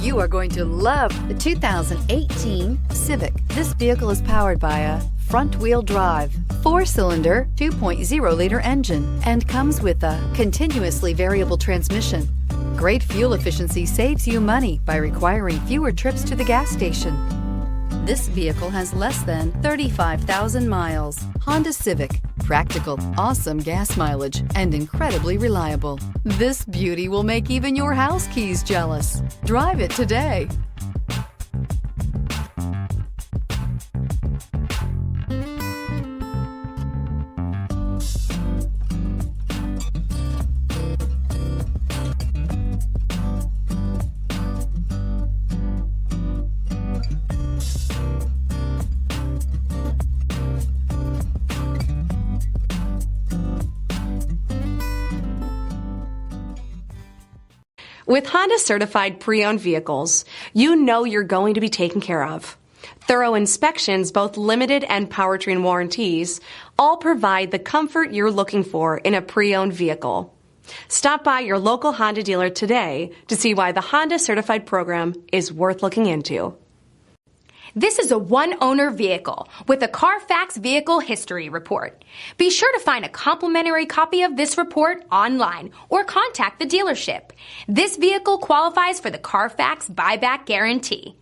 You are going to love the 2018 Civic. This vehicle is powered by a front-wheel drive, 4-cylinder, 2.0-liter engine, and comes with a continuously variable transmission. Great fuel efficiency saves you money by requiring fewer trips to the gas station. This vehicle has less than 35,000 miles. Honda Civic. Practical, awesome gas mileage, and incredibly reliable. This beauty will make even your house keys jealous. Drive it today. With Honda certified pre-owned vehicles, you know you're going to be taken care of. Thorough inspections, both limited and powertrain warranties, all provide the comfort you're looking for in a pre-owned vehicle. Stop by your local Honda dealer today to see why the Honda certified program is worth looking into. This is a one-owner vehicle with a Carfax Vehicle History Report. Be sure to find a complimentary copy of this report online or contact the dealership. This vehicle qualifies for the Carfax Buyback Guarantee.